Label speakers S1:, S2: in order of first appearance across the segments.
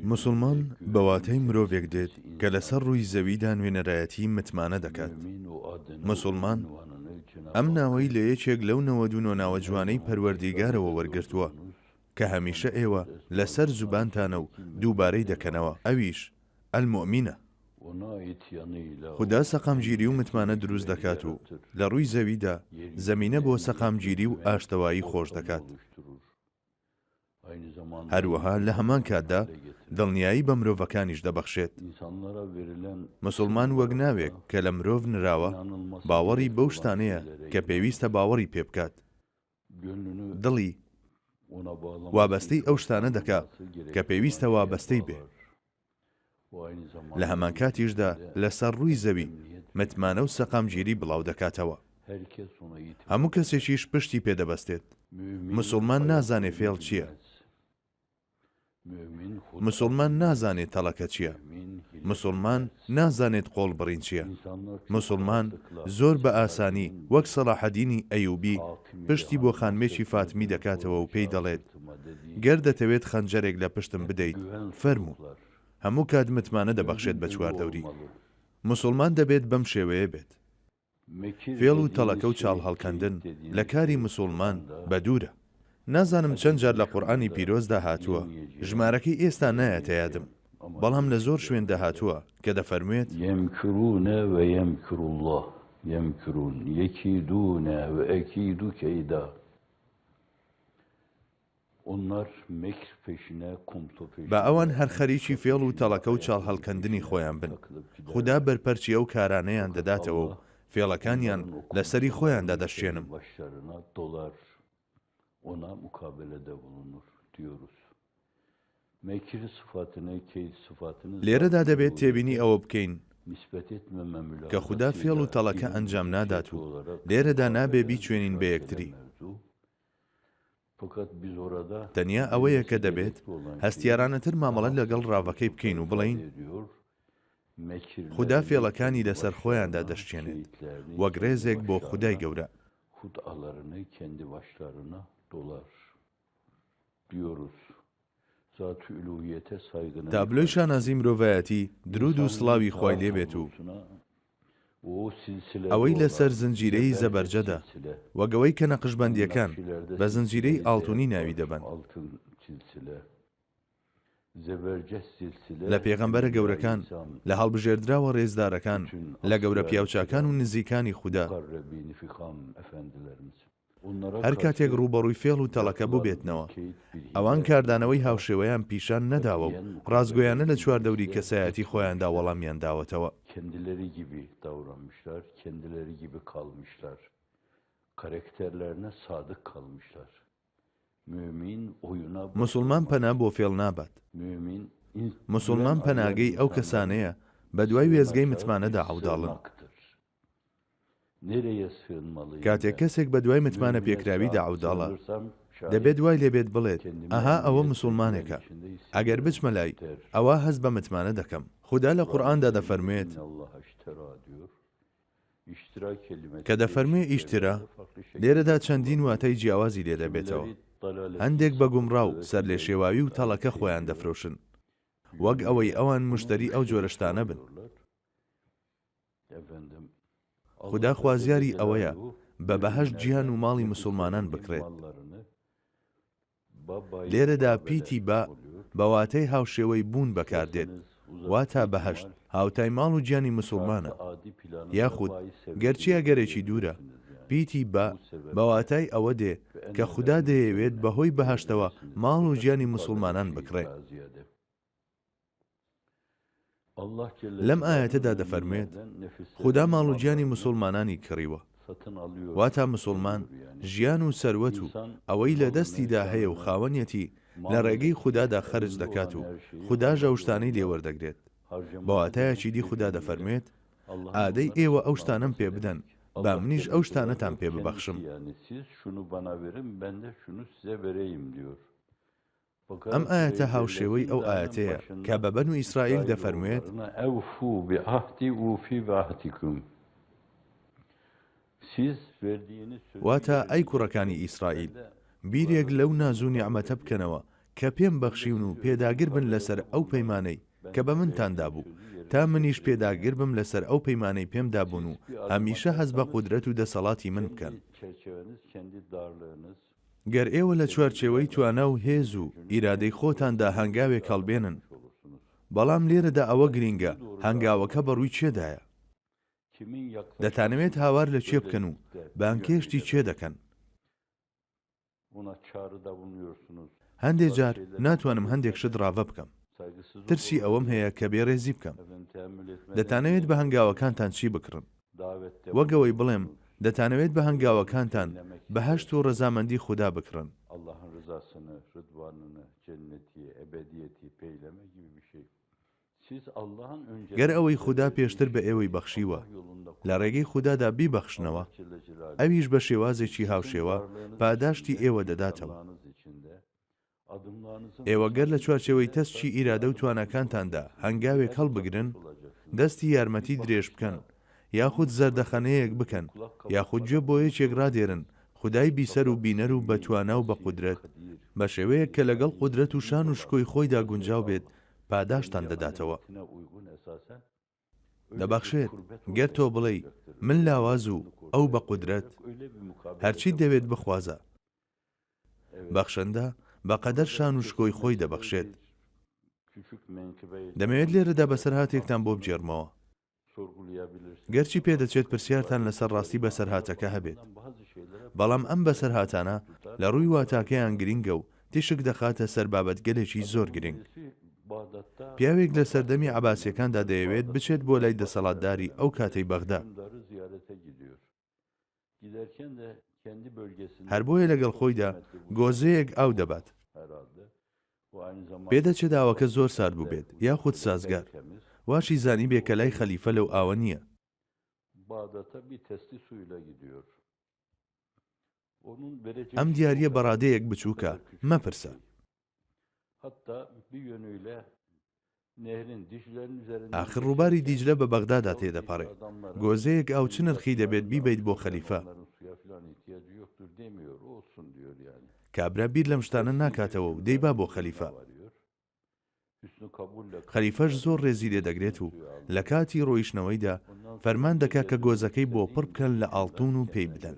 S1: مسلمان بەواتەی مرۆڤێک دێت کە لەسەر ڕووی زەویدا نوێنەرایەتی متمانە دەکات. مسلمان ئەم ناوەی لە یەکێک لەو 92 ناوە جوانەی پەروەردیگارەوە وەرگرتووە کە هەمیشە ئێوە لەسەر زوبانتانە و دووبارەی دەکەنەوە، ئەویش ئەلمؤمینە. خوددا سەقامگیری و متمانە دروست دەکات و لە ڕووی زەویدا زەمینە بۆ سەقامگیری و ئاشتەوایی خۆش دەکات. هەروەها لە هەمان کاتدا دڵنیایی بە مرۆڤەکانیش دەبەخشێت. مسلمان وەک ناوێک کە لە مرۆڤ نراوە باوەڕی بەو شتانەیە کە پێویستە باوەڕی پێ بکات. دڵی وابەستەی ئەو شتانە دەکات کە پێویستە وابەستەی بێ. لە هەمان کاتیشدا لەسەر ڕووی زەوی متمانە و سەقامگیری بڵاو دەکاتەوە. هەموو کەسێکیش پشتی پێدەبەستێت. مسلمان نازانێت فێڵ چییە. مسلمان نازانێت تەڵەکە چییە. مسلمان نازانێت قۆڵ بڕین چییە. مسلمان زۆر بە ئاسانی وەک سەلاحەدینی ئەیوبی پشتی بۆ خانمێکی فاتمی دەکاتەوە و پێی دەڵێت گەر دەتەوێت خەنجەرێک لە پشتم بدەیت فەرموو. هەموو کات متمانە دەبەخشێت بە چواردەوری. مسلمان دەبێت بەم شێوەیە بێت. فێڵ و تەڵەکە و چاڵ هەڵکەندن لە کاری مسلمان بە دوورە. نازانم چەند جار لە قورئانی پیرۆزدا هاتووە، ژمارەکەی ئێستا نایەتە یادم، بەڵام لە زۆر شوێندا هاتووە کە دەفەرموێت
S2: یەمکرونە و یەمکر الله یەمکرون یەکیدونە و ئەکید کەیدا.
S1: بە ئەوان هەر خەریکی فێڵ و تەڵەکە و چاڵ هەڵکەندنی خۆیان بن. خوددا بەرپەرچی ئەو کارانەیان دەداتەوە و فێڵەکانیان لەسەری خۆیاندا دەشێنم.
S2: ona mukabelede bulunur diyoruz. Mekir sıfatını, keyd sıfatını
S1: لێرەدا دەبێت تێبینی ئەوە بکەین
S2: nispet etmeme mülakası
S1: کە خوددا فێڵ و تەڵەکە ئەنجام نادات و لێرەدا نابێ بیچوێنین بە یەکتری.
S2: Fakat biz orada
S1: تەنیا ئەوەیە کە دەبێت هەستیارانەتر مامەڵە لەگەڵ ڕاوەکەی بکەین و بڵین خوددا فێڵەکانی لەسەر خۆیاندا دەشتێنێت وەک ڕێزێک بۆ خودای گەورە.
S2: Hutalarını kendi başlarına dolar diyoruz. Zat-ı uluhiyete saygının
S1: تابلۆی شانازی مرۆڤایەتی درود و سڵاوی خوای لێبێت و ئەوەی لەسەر زنجیرەی زەبەرجەدا وەگەوەی کە نەقشبەندیەکان بە زنجیرەی ئاڵتونی ناوی دەبن. لە پێغەمبەرە گەورەکان لە هەڵبژێردراوە ڕێزدارەکان لە گەورە پیاوچاکان و نزیکانی خوددا هەر کاتێک ڕوبەڕووی فێڵ و تەڵەکە ببێتنەوە ئەوان کاردانەوەی هاوشێوەیان پیشان نەداوە و ڕازگۆیانە لە چواردەوری کەسایەتی خۆیاندا وەڵامیان داوەتەوە.
S2: kendileri gibi davranmışlar, kendileri gibi kalmışlar. Karakterlerine sadık kalmışlar. Mümin oyuna
S1: مسلمان پەنا بۆ فێڵ نابات.
S2: mümin
S1: مسلمان پەناگەی ئەو کەسانەیە بە دوای وێزگەی متمانەدا عەوداڵن.
S2: nereye sığınmalıyım?
S1: کاتێک کەسێک بە دوای متمانە پێکراویدا عەوداڵە دەبێت دوای لێبێت بڵێت ئەها ئەوە مسلمانێکە، ئەگەر بچمە لای ئەوە هەست بە متمانە دەکەم. خوددا لە قورئاندا دەفەرموێت کە دەفەرموێ ئیشترا لێرەدا چەندین واتای جیاوازی لێ دەبێتەوە. هەندێک بە گومڕاو سەر لێ شێواوی و تەڵەکە خۆیان دەفرۆشن وەک ئەوەی ئەوان مشتری ئەو جۆرەشتانە بن. خوددا خوازیاری ئەوەیە بە بەهەشت گیان و ماڵی مسلمانان بکرێت. لێرەدا پیتی بە واتای هاوشێوەی بوون بەکاردێت، واتە بەهەشت هاوتای ماڵ و گیانی مسلمانە، یاخود گەرچی ئەگەرێکی دوورە پیتی بە واتای ئەوە دێ کە خوددا دەیەوێت بەهۆی بەهەشتەوە ماڵ و گیانی مسلمانان بکڕێت. لەم ئاەتەدا دەفەرمێت خوددا ماڵ و گیانی مسلمانانی کڕیوە، واتە مسلمان ژیان و سەروەت و ئەوەی لە دەستیدا هەیە و خاوەنیەتی لە ڕێگەی خوددادا خەرج دەکات و خوددا ژە شتانەی لێوەردەگرێت. بە واتایەکی دی خوددا دەفەرمێت ئادەی ئێوە ئەو شتانەم پێ بدەن با منیش ئەو شتانەتان پێ ببەخشم. ئەم ئاەتە هاوشێوەی ئەو ئاەتەیە کە بە بەنو ئیسرائیل دەفەرموێت واتە ئەی کوڕەکانی ئیسرائیل بیرێک لەو ناز و نیعمەتە بکەنەوە کە پێم بەخشیون و پێداگر بن لەسەر ئەو پەیمانەی کە بە منتاندا بوو تا منیش پێداگر بم لەسەر ئەو پەیمانەی پێمدا بوون و هەمیشە هەز بە قودرەت و دەسەڵاتی من بکەن. گەر ئێوە لە چوارچێوەی توانە و هێز و ئیرادەی خۆتاندا هەنگاوێک هەڵبێنن، بەڵام لێرەدا ئەوە گرینگە هەنگاوەکە بەڕووی چێدایە. دەتانەوێت هاوار لە چێ بکەن و بانکێشتی چێ دەکەن. هەندێک جار ناتوانم هەندێک شت ڕاوە بکەم، ترسی ئەوەم هەیە کە بێڕێزی بکەم. دەتانەوێت بە هەنگاوەکانتان چی بکڕن؟ وەگەوەی بڵێم دەتانەوێت بە هەنگاوەکانتان بەهەشت و ڕەزامەندی خوددا بکڕن. گەر ئەوەی خوددا پێشتر بە ئێوەی بەخشیوە لە ڕێگەی خوددادا بیبەخشنەوە، ئەویش بە شێوازێکی هاوشێوە پاداشتی ئێوە دەداتەوە. ئێوە گەر لە چوارچێوەی تەسچی ئیرادە و توانەکانتاندا هەنگاوێک هەڵبگرن، دەستی یارمەتی درێژ بکەن، یاخود زەردەخەنەیەک بکەن، یاخود گوێ بۆ یەکێک ڕادێرن، خودای بیسەر و بینەر و بەتوانە و بە قودرەت بە شێوەیەک کە لەگەڵ قودرەت و شان و شکۆی خۆیدا گونجاو بێت پاداشتان دەداتەوە. دەبەخشێت گەر تۆ بڵێ من لاواز و ئەو بە قودرەت هەرچی دەوێت بخوازە، بەخشەندە بەقەدەر شان و شکۆی خۆی دەبەخشێت. دەمەوێت لێرەدا بەسەر هاتێکتان بۆ بجێڕمەوە. گەرچی پێدەچێت پرسیارتان لەسەر ڕاستی بەسەرهاتەکە هەبێت، بەڵام ئەم بەسەرهاتانە لە ڕووی واتاکەیان گرینگە و تیشک دەخاتە سەر بابەتگەلێکی زۆر گرنگ. پیاوێک لە سەردەمی عەباسیەکاندا دەیەوێت بچێت بۆ لای دەسەڵاتداری ئەو کاتەی بەغدا، هەر بۆیە لەگەڵ خۆیدا گۆزەیەک ئاو دەبات. پێدەچێت ئاوەکە زۆر سارد بوو بێت یاخود سازگار، واشی زانی بێ کە لای خەلیفە لەو ئاوە نییە. ئەم دیاریە بەڕادەیەک بچووکە مەپرسە. ئاخر ڕووباری دیجلە بە بەغدادا تێدەپەڕێت. گۆزەیەک ئاو چ نرخی دەبێت بیبەیت بۆ خەلیفە؟ کابرا بیر لەم شتانە ناکاتەوە و دەیبا بۆ خەلیفە. خەلیفەش زۆر ڕێزی لێ دەگرێت و لە کاتی ڕۆیشتنەوەیدا فەرمان دەکات کە گۆزەکەی بۆ پڕ بکەن لە ئاڵتون و پێی بدەن.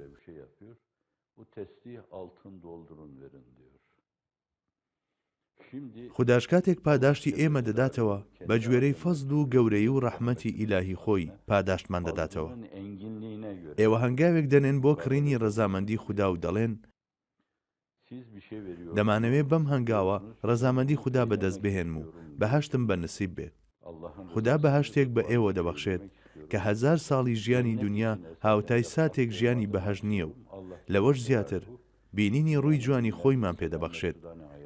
S1: خودداش کاتێک پاداشتی ئێمە دەداتەوە بە گوێرەی فەزل و گەورەی و ڕەحمەتی ئیلاهی خۆی پاداشتمان دەداتەوە. ئێوە هەنگاوێک دەنێن بۆ کڕینی ڕەزامەندی خوددا و دەڵێن دەمانەوێت بەم هەنگاوە ڕەزامەندی خوددا بەدەست بهێنم و بەهەشتم بە نسیب بێت. خوددا بەهەشتێک بە ئێوە دەبەخشێت کە 1000 ساڵی ژیانی دنیا هاوتای ساتێک ژیانی بەهەشت نییە و لەوەش زیاتر بینینی ڕووی جوانی خۆیمان پێدەبەخشێت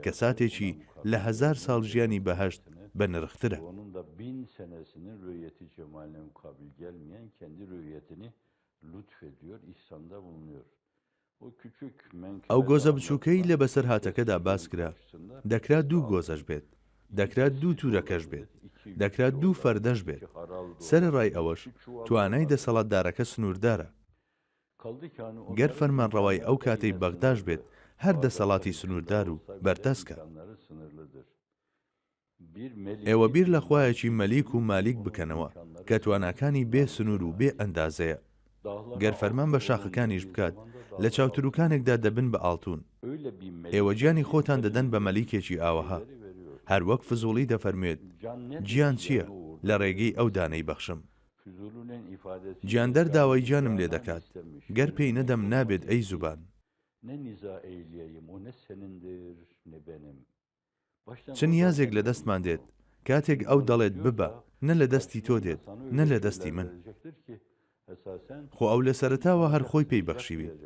S1: کە ساتێکی لە 1000 ساڵ ژیانی بەهەشت بە نرخترە. ئەو گۆزە بچووکەی لە بەسەر هاتەکەدا باس کرا دەکرات 2 گۆزەش بێت، دەکرات 2 تورەکەش بێت، دەکرات 2 فەردەش بێت. سەرڕای ئەوەش توانای دەسەڵاتدارەکە سنووردارە. گەر فەرمانڕەوای ئەو کاتەی بەغداش بێت هەر دەسەڵاتی سنووردار و بەردەستکە. ئێوە بیر لە خوایەکی مەلیک و مالیک بکەنەوە کە تواناکانی بێ سنوور و بێ ئەندازەیە. گەر فەرمان بە شاخەکانیش بکات لە چاوتروکانێکدا دەبن بە ئاڵتون. ئێوە گیانی خۆتان دەدەن بە مەلیکێکی ئاوەها. هەر وەک فزوڵی دەفەرموێت گیان چییە؟ لە ڕێگەی ئەو دانەی بەخشم. گیاندەر داوای گیانم لێ دەکات، گەر پێی نەدەم نابێت ئەی زوبان. چ نیازێک لە دەستمان دێت کاتێک ئەو دەڵێت ببە، نە لە دەستی تۆ دێت نە لە دەستی من. خۆ ئەو لە سەرەتاوە هەر خۆی پێی بەخشیوێت.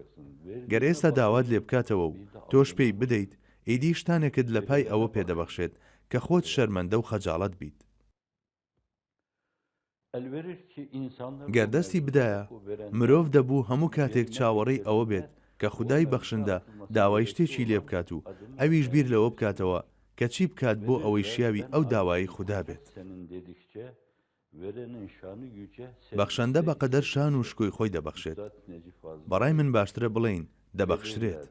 S1: گەر ئێستا داوات لێ بکاتەوە و تۆش پێی بدەیت، ئیدی شتانێکت لە پای ئەوە پێدەبەخشێت کە خۆت شەرمەندە و خەجاڵەت بیت. گەر دەستی بدایە مرۆڤ دەبوو هەموو کاتێک چاوەڕێی ئەوە بێت کە خودای بەخشندە داوای شتێکی لێ بکات و ئەویش بیر لەوە بکاتەوە کە چی بکات بۆ ئەوەی شیاوی ئەو داوایی خوددا بێت. بەخشەندە بەقەدەر شان و شکۆی خۆی دەبەخشێت. بەڕای من باشترە بڵێین دەبەخشرێت.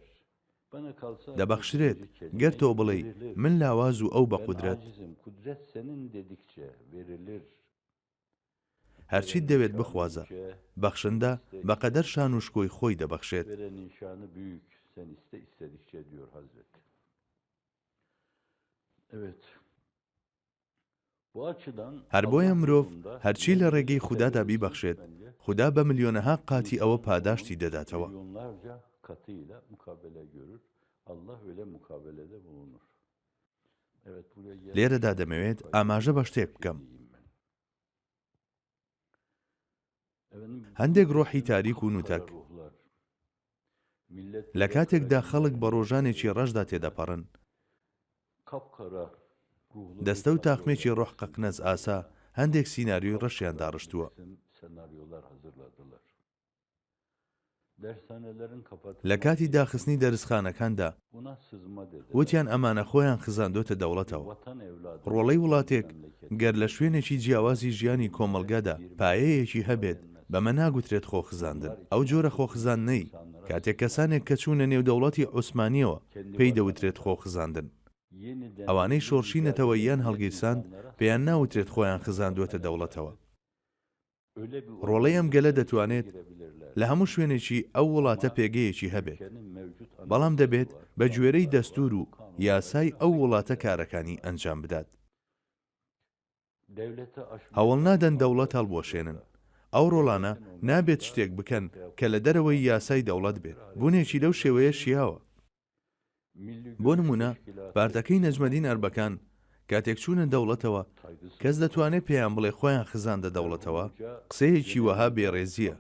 S2: Bana kalsa
S1: دەبەخشرێت
S2: bu kelime
S1: گەر تۆ بڵێ
S2: verilir.
S1: من لاواز و ئەو بە
S2: Ben
S1: قودرەت
S2: acizim. Kudret senin dedikçe verilir.
S1: هەرچیت دەوێت بخوازە بەخشندە بەقەدەر شان و شکۆی خۆی دەبەخشێت.
S2: Verenin şanı büyük. Sen iste istedikçe diyor Hazret. Evet. Bu açıdan
S1: هەر بۆیە
S2: Allah
S1: مرۆڤ
S2: yolunda
S1: هەرچی لە ڕێگەی
S2: milyonlarca
S1: خوددادا بیبەخشێت
S2: katıyla
S1: خوددا بە ملیۆنەها قاتی ئەوە پاداشتی دەداتەوە.
S2: milyonlarca katıyla mukabele görür. Allah öyle mukabelede bulunur. Evet, buraya gelmek
S1: لێرەدا
S2: için
S1: دەمەوێت
S2: çok
S1: ئاماژە بە شتێک
S2: şey
S1: بکەم.
S2: diyeyim ben. Efendim,
S1: هەندێک ڕۆحی
S2: bütün
S1: تاریک و
S2: kapkara
S1: نوتەک
S2: ruhlar, millet
S1: لە کاتێکدا خەڵک بە ڕۆژانێکی ڕەشدا تێدەپەڕن
S2: kapkara ruhlu
S1: دەستە و تاقمێکی ڕۆح قەقنەز ئاسا هەندێک سیناریۆی ڕەشیان داڕشتووە.
S2: senaryolar hazırladılar. Dershanelerin
S1: لە کاتی داخستنی دەرسخانەکاندا
S2: buna sızma dediler.
S1: وتیان ئەمانە خۆیان خزاندۆتە دەوڵەتەوە.
S2: Vatan evladı
S1: ڕۆڵەی وڵاتێک گەر لە شوێنێکی جیاوازی ژیانی کۆمەلگادا پایەیەکی هەبێت بەمە ناگوترێت خۆخزاندن. ئەو جۆرە خۆخزاندنەی کاتێک کەسانێک کە چوونە نێو دەوڵەتی عوسمانیەوە پێی دەوترێت خۆخزاندن.
S2: yeniden
S1: ئەوانەی شۆڕشینەتەوە یان هەڵگیرساند پێیان ناوترێت خۆیان خزاندوێتە دەوڵەتەوە.
S2: öyle bir
S1: ڕۆڵەی ئەم گەلە دەتوانێت
S2: girebilirler.
S1: لە هەموو شوێنێکی ئەو وڵاتە پێگەیەکی هەبێت،
S2: Ülkenin mevcut
S1: بەڵام
S2: anayasası
S1: دەبێت
S2: var.
S1: بە گوێرەی دەستور و یاسای ئەو وڵاتە کارەکانی ئەنجام بدات.
S2: Devlete aşmak
S1: هەوڵ نادەن دەوڵەت هەڵبۆشێنن. ئەو ڕۆڵانە نابێت شتێک بکەن کە لە دەرەوەی یاسای دەوڵەت بێت. بوونێکی لەو شێوەیە شیاوە.
S2: milli
S1: بۆ
S2: görüş
S1: نمونە
S2: teşkilatı
S1: پارتەکەی نەجمەدین ئەربەکان کاتێک چوونە دەوڵەتەوە
S2: saygısı
S1: کەس دەتوانێت پێیان بڵێ خۆیان خزاندە دەوڵەتەوە قسەیەکی وەها بێڕێزیە.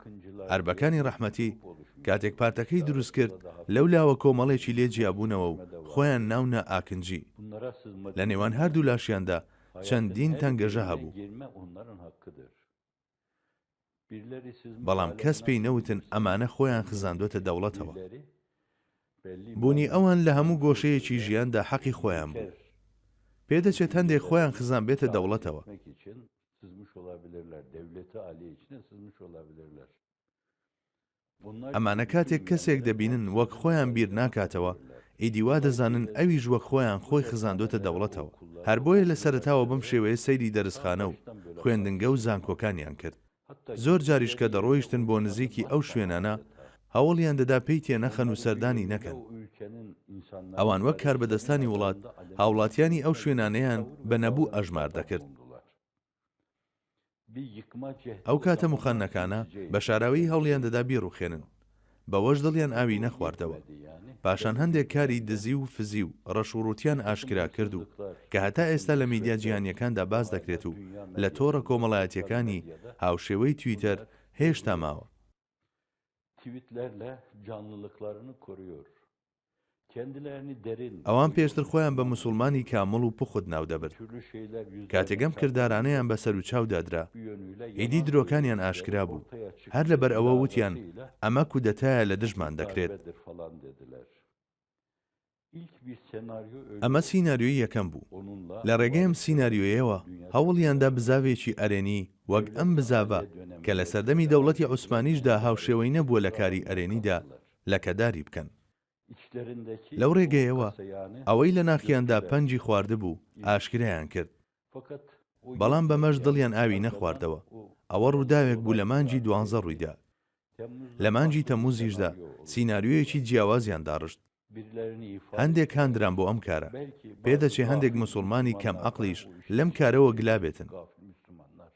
S1: ئەربەکانی ڕەحمەتی کاتێک پارتەکەی دروست کرد لەو لاوە کۆمەڵێکی لێ جیابوونەوە و خۆیان ناونە ئاکنجی.
S2: bunlara sızma
S1: لە نێوان هەردوو لاشیاندا چەندین تەنگەژە هەبوو،
S2: girme onların hakkıdır. Birileri sızma
S1: بەڵام
S2: haline
S1: کەس پێی
S2: nasıl
S1: نەوتن ئەمانە خۆیان خزاندوێتە دەوڵەتەوە.
S2: birileri belli
S1: بوونی ئەوان لە هەموو گۆشەیەکی ژیاندا حەقی خۆیان بوو. پێدەچێت هەندێک خۆیان خزان بێتە دەوڵەتەوە.
S2: etmek için sızmış olabilirler. Devleti aliye içine sızmış olabilirler. Bunlar
S1: ئەمانە کاتێک کەسێک دەبینن وەک خۆیان بیر ناکاتەوە ئیدیوا دەزانن ئەویش وەک خۆیان خۆی خزاندوێتە دەوڵەتەوە. هەر بۆیە لە سەرەتاوە بەم شێوەیە سەیری دەرسخانە و خوێندنگە و زانکۆکانیان کرد. زۆر جاریش کە دەڕۆیشتن بۆ نزیکی ئەو شوێنانە هەوڵیان دەدا پێی تێنەخەن و سەردانی نەکەن. ئەوان وەک کاربەدەستانی وڵات هاوڵاتیانی ئەو شوێنانەیان بە نەبوو ئەژمار دەکرد. ئەو کاتە مخەنەکانە بە شاراوی هەوڵیان دەدا بیڕوخێنن، بەوەش دڵیان ئاوی نەخواردەوە. پاشان هەندێک کاری دزی و فزی و ڕەشوڕوتیان ئاشکرا کرد و کە هەتا ئێستا لە میدیا جیهانیەکاندا باز دەکرێت و لە تۆڕە کۆمەڵایەتیەکانی هاوشێوەی تویتەر هێشتا ماوە.
S2: tweetlerle canlılıklarını koruyor. Kendilerini derin,
S1: ئەوان پێشتر خۆیان بە مسلمانی کامڵ و پوخت ناو دەبرد.
S2: türlü şeyler
S1: کاتێگەم کردارانەیان بەسەر و چاو دادرا
S2: bu yönüyle
S1: ئیدی درۆکانیان ئاشکرا بوو. هەر لەبەر ئەوە وتیان ئەمە کودەتایە لە دژمان دەکرێت.
S2: darbedir falan dediler. İlk bir senaryo öyle.
S1: ئەمە سیناریۆی یەکەم بوو.
S2: Onunla
S1: لە ڕێگەیم سیناریۆیەوە هەوڵیاندا بزاوێکی ئەرێنی وەک ئەم بزاوە کە لە سەردەمی دەوڵەتی عوسمانیشدا هاوشێوەی نەبووە لە کاری ئەرێنیدا لەکەداری بکەن.
S2: içlerindeki
S1: لەو ڕێگەیەوە
S2: kasayanı
S1: ئەوەی لە ناخیاندا پەنجی خواردبوو ئاشکرایان کرد،
S2: fakat o
S1: بەڵام بەمەش
S2: yöntemle
S1: دڵیان ئاوی
S2: zaman
S1: نەخواردەوە.
S2: o
S1: ئەوە ڕووداوێک بوو لە مانجی 12 ڕوویدا.
S2: Temmuz'da
S1: لە مانجی
S2: farklı bir
S1: تەموزیشدا
S2: senaryo oldu.
S1: سیناریۆیەکی جیاوازیان داڕشت.
S2: Birilerini ifade
S1: هەندێک هاندران بۆ ئەم کارە.
S2: belki
S1: پێدەچێ
S2: bazı
S1: هەندێک
S2: gafil
S1: مسلمانی کەم
S2: Müslümanlar
S1: عەقلیش
S2: var, o
S1: لەم
S2: işin
S1: کارەوە
S2: içinde
S1: گلابێتن.
S2: gafil Müslümanlar.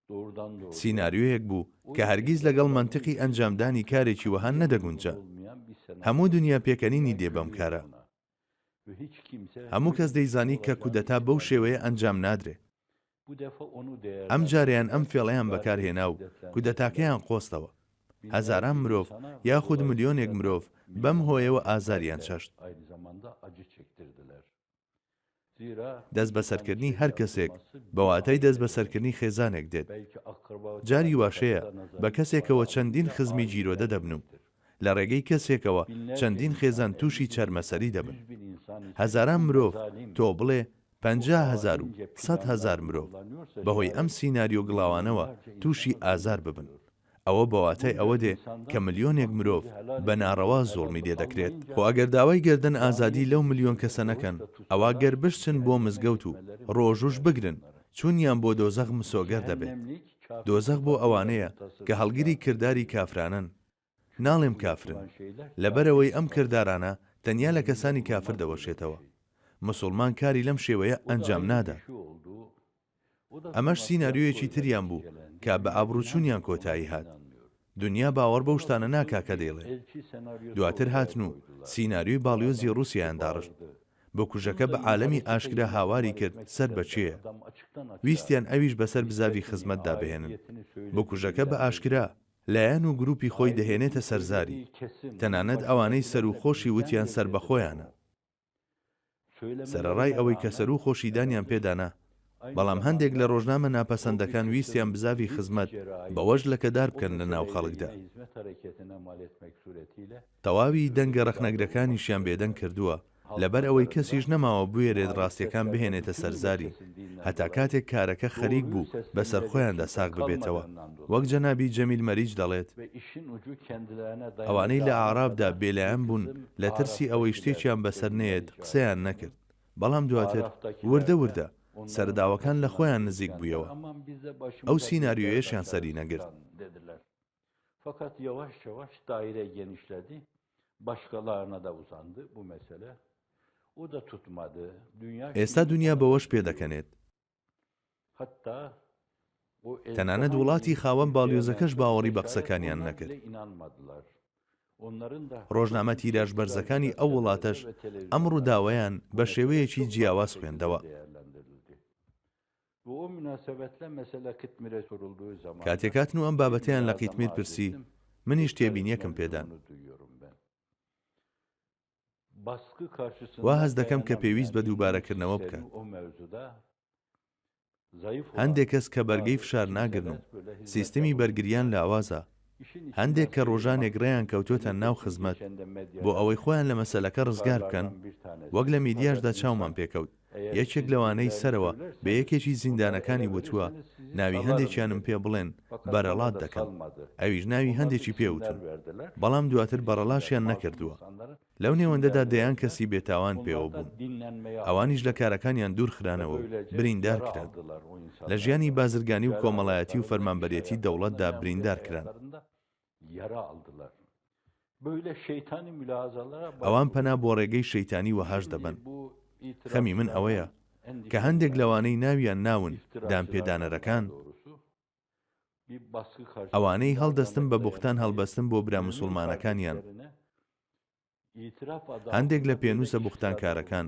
S2: Doğrudan doğruya
S1: سیناریۆیەک بوو کە هەرگیز لەگەڵ منتیقی ئەنجامدانی کارێکی وەها نەدەگونجە.
S2: olmayan bir senaryo.
S1: هەموو دنیا پێکەنینی دێ بەم کارە.
S2: Ve hiç kimse
S1: هەموو کەس دەیزانی کە کودەتا بەو شێوەیە ئەنجام نادرێ.
S2: bu defa onu
S1: ئەم جاریان ئەم
S2: değerlendirmez.
S1: فێڵەیان بەکارهێنا و کودەتاکەیان قۆستەوە. هەزاران مرۆڤ یاخود ملیۆنێک مرۆڤ بەم هۆیەوە ئازاریان چەشت.
S2: Aynı zamanda acı çektirdiler. Zira
S1: دەست بەسەرکردنی هەر کەسێک بەواتای دەست بەسەرکردنی خێزانێک دێت.
S2: belki akraba
S1: جاری واشەیە بە کەسێکەوە چەندین خزمی جیرۆدە دەبن و لە ڕێگەی کەسێکەوە چەندین خێزان تووشی چەرمەسەری دەبن.
S2: 100.000 insan için
S1: هەزاران مرۆڤ
S2: zalim
S1: تۆ بڵێ 50,000 و 100,000 مرۆڤ
S2: kullanıyorsa
S1: بەهۆی
S2: şayet
S1: ئەم سیناریۆ گڵاوانەوە تووشی ئازار ببن. ئەوە بەواتای ئەوە دێ کە ملیۆنێک مرۆڤ بە ناڕەوا زۆڵمی لێ دەکرێت. خۆ ئەگەر داوای گردن ئازادی لەو ملیۆن کەسە نەکەن، ئەوە گەر بشتن بۆ مزگەوت و ڕۆژوش بگرن، چونیان بۆ دۆزەخ مسۆگەر دەبێت. دۆزەخ بۆ ئەوانەیە کە هەڵگیری کردداری کافرانن. ناڵێم کافرن، لەبەرەوەی ئەم کردارانە تەنیا لە کەسانی کافر دەوەشێتەوە. مسلمان کاری لەم شێوەیە ئەنجام نادا. ئەمەش سیناریۆیەکی تریان بوو کە بە ئابڕوچوونیان کۆتایی هات. دنیا باوەڕ بەو شتانە ناکا کە دەیڵێ. دواتر هاتن و سیناریۆی باڵیۆزی ڕووسیایان داڕشت. بۆ کوژەکە بە عالەمی ئاشکرا هاواری کرد سەر بەچێیە. ویستیان ئەویش بەسەر بزاوی خزمەتدا بهێنن. بۆ کوژەکە بە ئاشکرا لایەن و گروپی خۆی دەهێنێتە سەرزاری. تەنانەت ئەوانەی سەر و خۆشی وتیان سەر بەخۆیانە. سەرەڕای ئەوەی کە سەر و خۆشیدانیان پێدانا، بەڵام هەندێک لە ڕۆژنامە ناپەسەندەکان ویستیان بزاوی خزمەت بەوەش لەکەدار بکەن لە ناو خەڵکدا. تەواوی دەنگە ڕەخنەگرەکانیشیان بێدەنگ کردووە، لەبەر ئەوەی کەسیش نەماوە بوێرێت ڕاستیەکان بهێنێتە سەرزاری، هەتا کاتێک کارەکە خەریک بوو بەسەر خۆیاندا ساغ ببێتەوە. وەک جەنابی جەمیل مەریج دەڵێت، ئەوانەی لە ئاعرابدا بێلایەن بوون لە ترسی ئەوەی شتێکیان بەسەر نەیەت قسەیان نەکرد، بەڵام دواتر وردە وردە سەرداوەکان لە خۆیان نزیک بوویەوە. ئەو سیناریۆیەشیان سەری نەگرت.
S2: Fakat yavaş yavaş daire genişledi. Başkalarına da uzandı bu mesele. O da tutmadı.
S1: ئێستا دنیا بەوەش پێدەکەنێت. تەنانەت وڵاتی خاوەن باڵیۆزەکەش باوەڕی بە قسەکانیان نەکرد. ڕۆژنامە تیراژ بەرزەکانی ئەو وڵاتەش ئەم ڕووداوەیان بە شێوەیەکی جیاواز خوێندەوە. کاتێکاتن و ئەم بابەتیان لە قیتمیر پرسی، منیش تێبینیەکم پێدان. وا هەز دەکەم کە پێویست بە دووبارەکردنەوە بکات. هەندێک کەس کە بەرگەی فشار ناگرن و سیستەمی بەرگریان لاوازە، هەندێک کە ڕۆژانێک ڕێیان کەوتوتە ناو خزمەت بۆ ئەوەی خۆیان لە مەسەلەکە ڕزگار بکەن، وەک لە میدیاشدا چاومان پێکەوت. یەکێک لەوانەی سەرەوە بە یەکێکی زیندانەکانی وتووە ناوی هەندێکیانم پێ بڵێن بەرەڵات دەکەن، ئەویش ناوی هەندێکی پێوتن، بەڵام دواتر بەرەڵاشیان نەکردووە. لەو نێوەندەدا دەیان کەسی بێتاوان پێوە بوون، ئەوانیش لە کارەکانیان دوور خرانەوە بریندار کران، لە ژیانی بازرگانی و کۆمەڵایەتی و فەرمانبەرێتی دەوڵەتدا بریندار کران. ئەوان پەنا بۆ ڕێگەی شەیتانی وەهاش دەبن. خەمی من ئەوەیە کە هەندێک لەوانەی ناویان ناون دامپێدانەرەکان، ئەوانەی هەڵدەستن بە بوختان هەڵبەستن بۆ برا موسڵمانەکانیان، هەندێک لە پێنووسە بوختانکارەکان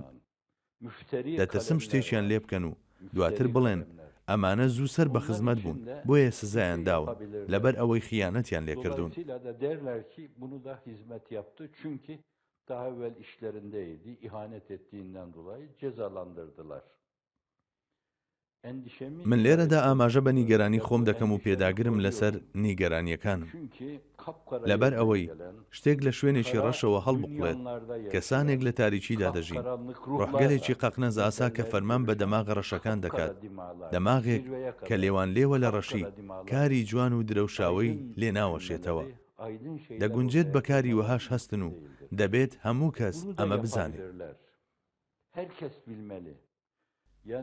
S1: دەترسم شتێکیان لێ بکەن و دواتر بڵێن ئەمانە زوو سەر bە خزمەت بوون بۆیە سزایان داون لەبەر ئەوەی خیانەتیان لێکردوون.
S2: Daha evvel işlerindeydi, ihanet ettiğinden dolayı cezalandırdılar.
S1: من لێرەدا ئاماژە بە نیگەرانی خۆم دەکەم و پێداگرم لەسەر نیگەرانیەکانم، لەبەر ئەوەی شتێک لە شوێنێکی ڕەشەوە هەڵبقڵێت، کەسانێک لە تاریکیدا دەژین، ڕۆحگەلێکی قەقنەز ئاسا کە فەرمان بە دەماغ ڕەشەکان دەکات، دەماغێک کە لێوان لێوە لە ڕەشی کاری جوان و درەوشاوی لێ ناوەشێتەوە. دەگونجێت بەکاری وەهاش هەستن و دەبێت هەموو کەس ئەمە بزانێت.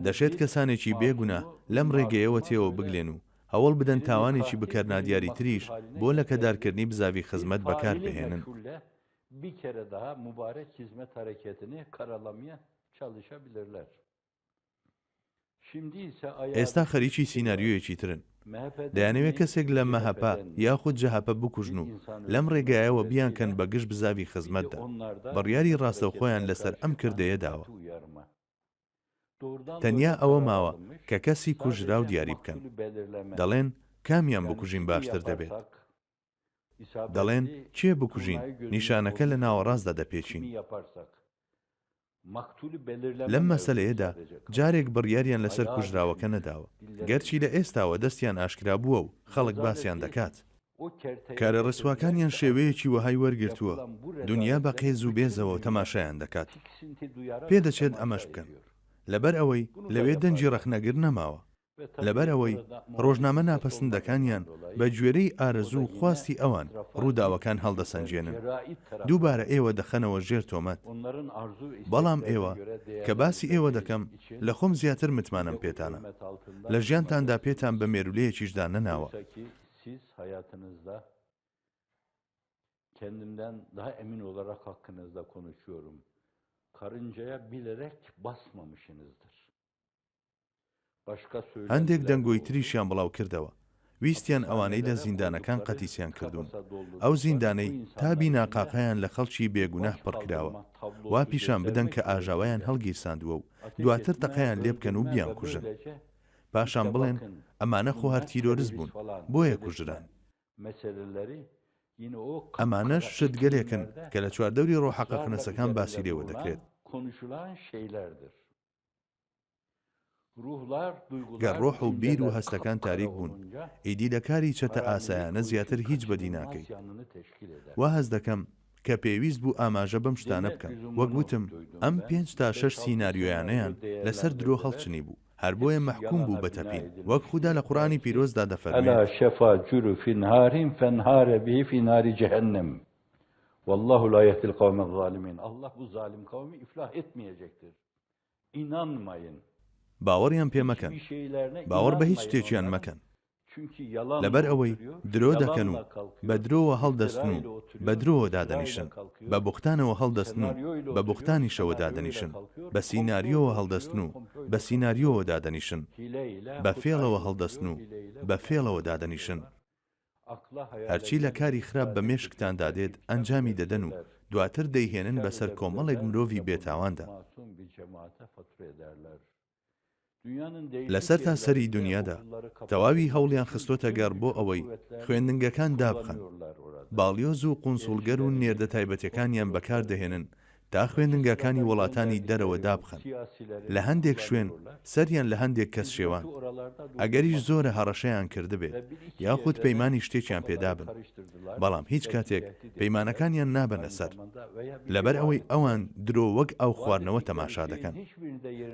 S1: دەشێت کەسانێکی بێگونە لەم ڕێگەیەوە تێوە بگلێن و هەوڵ بدەن تاوانێکی بکەرنادیاری تریش بۆ لەکەدارکردنی بزاوی خزمەت بەکار بهێنن. ئێستا خەریکی سیناریۆیەکی ترن. دەیانەوێت کەسێک لە مەهەپا یاخود جەهەپە بکوژن و لەم ڕێگایەوە بیانکەن بە گشت بزاوی خزمەتدا. بڕیاری ڕاستەوخۆیان لەسەر ئەم کردەیە داوە. تەنیا ئەوە ماوە کە کەسی کوژرا و دیاری بکەن. دەڵێن کامیان بکوژین باشتر دەبێت. دەڵێن کێ بکوژین، نیشانەکە لە ناوەڕاستدا دەپێچین. لەم مەسەلەیەدا جارێک بڕیاریان لەسەر کوژراوەکە نەداوە، گەرچی لە ئێستاوە دەستیان ئاشکرا بووە و خەڵک باسییان دەکات. کارە ڕسواکانیان شێوەیەکی وەهای وەرگرتووە، دنیا بە قێز و بێزەوە تەماشایان دەکات. پێدەچێت ئەمەش بکەن، لەبەر ئەوەی لەوێ دەنجی ڕەخنەگر نەماوە. لەبەرەوەی ڕۆژنامە ناپەسەندەکانیان بە گوێرەی ئارەزوو و خواستی ئەوان ڕووداوەکان هەڵدەسەنجێنن. دووبارە ئێوە دەخەنەوە ژێر تۆمەت. بەڵام ئێوە کە باسی ئێوە دەکەم لە خۆم زیاتر متمانم پێتانە. لە ژیانتاندا پێتان بە مێرولەیەکیشدا نەناوە.
S2: Kendimden daha emin olarak hakkınızda konuşuyorum. Karıncaya bilerek basmamışsınızdır.
S1: هەندێک دەنگۆی تریشیان بڵاو کردەوە. ویستیان ئەوانەی لە زیندانەکان قەتیسیان کردوون. ئەو زیندانەی تابی ناقاقەیان لە خەڵکی بێگوناه پڕکراوە. وا پیشان بدەن کە ئاژاوایان هەڵگیرساندووە و دواتر تەقەیان لێ بکەن و بیان کوژن. پاشان بڵێن ئەمانە خۆ هەر تیرۆریست بوون، بۆیە کوژران. ئەمانەش شتگەلێکن کە لە چواردەوری ڕۆحەقەقنەسەکان باسی لێوە دەکرێت. گەر ڕۆح و بیر و هەستەکان تاریک بوون، ئیدی لە کاری چەتە ئاسایانە زیاتر هیچ بەدی ناکەیت. وا هەز دەکەم کە پێویست بوو ئاماژە بەم شتانە بکەم. وەک گوتم، ئەم 5 تا 6 سیناریۆیانەیان لەسەر درۆ هەڵچنی بوو. هەر بۆیە مەحکوم بوو بە تەپین. وەک خودا لە قورئانی پیرۆزدا دەفەرمێت:
S2: ئەلا شەفا جورفی نهارین فەنهارە به فی ناری جهنم والله لا yehdi القوم الظالمين. Allah bu zalim kavmi iflah etmeyecektir. İnanmayın.
S1: باوەڕیان پێ مەکەن. باوەڕ بە هیچ شتێکیان مەکەن. لەبەر ئەوەی درۆ دەکەن و بە درۆوە هەڵدەستن و بە درۆوە دادەنیشن، بە بوختانەوە هەڵدەستن و بە بوختانیشەوە دادەنیشن، بە سیناریۆوە هەڵدەستن و بە سیناریۆوە دادەنیشن، بە فێڵەوە هەڵدەستن و بە فێڵەوە دادەنیشن. هەرچی لە کاری خراپ بە مێشکتاندا دێت ئەنجامی دەدەن و دواتر دەیهێنن بەسەر کۆمەڵێک مرۆڤی بێتاواندا. لەسەر تا سەری دنیادا تەواوی هەوڵیان خستۆتە گەڕ بۆ ئەوەی خوێندنگەکان دابخەن. باڵیۆز و قونسوڵگەر و نێردە تایبەتیەکانیان بەکاردەهێنن تا خوێندنگەکانی وڵاتانی دەرەوە دابخەن. لە هەندێک شوێن سەریان لە هەندێک کەس شێوان. ئەگەریش زۆرە هەڕەشەیان کردبێت یاخود پەیمانی شتێکیان پێدابن، بەڵام هیچ کاتێک پەیمانەکانیان نابەنە سەر. لەبەر ئەوەی ئەوان درۆ وەک ئەو خواردنەوە تەماشا دەکەن.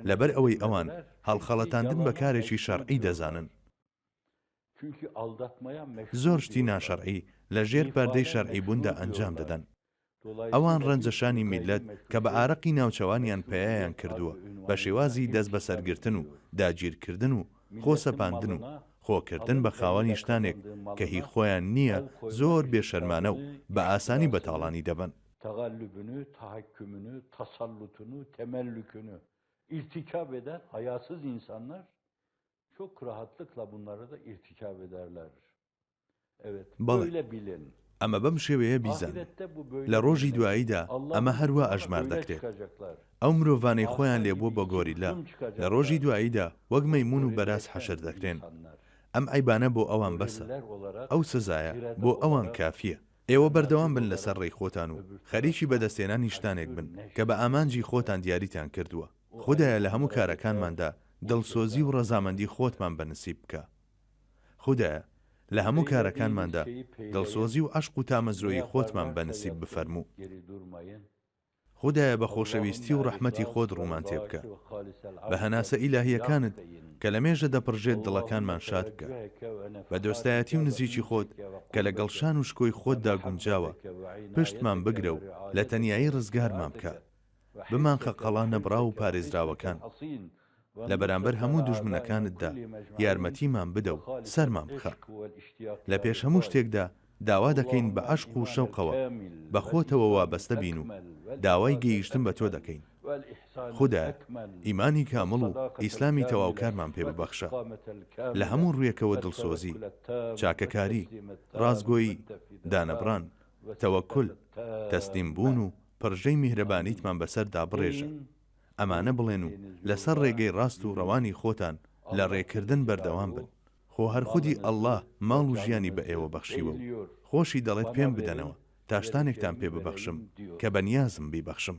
S1: لەبەر ئەوەی ئەوان هەڵخەڵەتاندن بە کارێکی شەرعی دەزانن. زۆر شتی ناشەرعی لە ژێر پەردەی شەرعی بووندا ئەنجام دەدەن. ئەوان ڕەنجەشانی میلەت کە بە ئارەقی ناوچەوانیان پەیەیان کردووە بە شێوازی دەست بەسەرگرتن و داگیرکردن و خۆسەپاندن و خۆکردن بە خاوەنی شتانێک کە هی خۆیان نییە زۆر بێشەرمانە و bə ئاسانی بەتاڵانی دەبن.
S2: Tagallübünü, tahakkümünü, tasallutunu, temellükünü irtikab eden hayasız insanlar çok rahatlıkla bunları da irtikab ederler. Evet, böyle bilin.
S1: ئەمە بەم شێوەیە بیزان. لە ڕۆژی دواییدا ئەمە هەروە ئەژمار دەکرێت. ئەو مرۆڤانەی خۆیان لێبووە بە گۆریلا لە ڕۆژی دواییدا وەک مەیمون و بەراز حەشر دەکرێن. ئەم عیبانە بۆ ئەوان بەسە. ئەو سزایە بۆ ئەوان کافیە. ئێوە بەردەوام بن لەسەر ڕێی خۆتان و خەریکی بەدەستێنانی شتانێک بن کە بە ئامانجی خۆتان دیاریتان کردووە. خودایە لە هەموو کارەکانماندا دڵسۆزی و ڕەزامەندی خۆتمان بەنسیب بکە. خودایە لە هەموو کارەکانماندا دڵسۆزی و عەشق و تامەزرۆیی خۆتمان بەنسیب بفەرموو. خودایە بە خۆشەویستی و ڕەحمەتی خۆت ڕوومان تێ بکە. بە هەناسە ئیلاهیەکانت کە لە مێژە دەپڕژێت دڵەکانمان شاد بکە. بە دۆستایەتی و نزیکی خۆت کە لەگەڵ شان و شکۆی خۆتدا گونجاوە پشتمان بگرە و لە تەنیایی ڕزگارمان بکە. بمانخە قەڵا نەبڕا و پارێزراوەکان. لە بەرامبەر هەموو دوژمنەکانتدا یارمەتیمان بدە و سەرمان بخە. لە پێش هەموو شتێکدا داوا دەکەین بە عەشق و شەوقەوە بە خۆتەوە وابەستە بین و داوای گەیشتن بە تۆ دەکەین. خودایە ئیمانی کامڵ و ئیسلامی تەواوکارمان پێ ببەخشە. لە هەموو ڕوویەکەوە دڵسۆزی، چاکەکاری، ڕازگۆیی، دانەبڕان، تەوەکل، تەسلیم بوون و پڕژەی میهرەبانیتمان بەسەردا بڕێژە. ئەمانە بڵێن و لەسەر ڕێگەی ڕاست و ڕەوانی خۆتان لە ڕێکردن بەردەوام بن. خۆ هەر خودی ئەڵڵاه ماڵ و ژیانی بە ئێوە بەخشیوە و خۆشی دەڵێت پێم بدەنەوە تا شتانێکتان پێ ببەخشم کە بەنیازم بیبەخشم.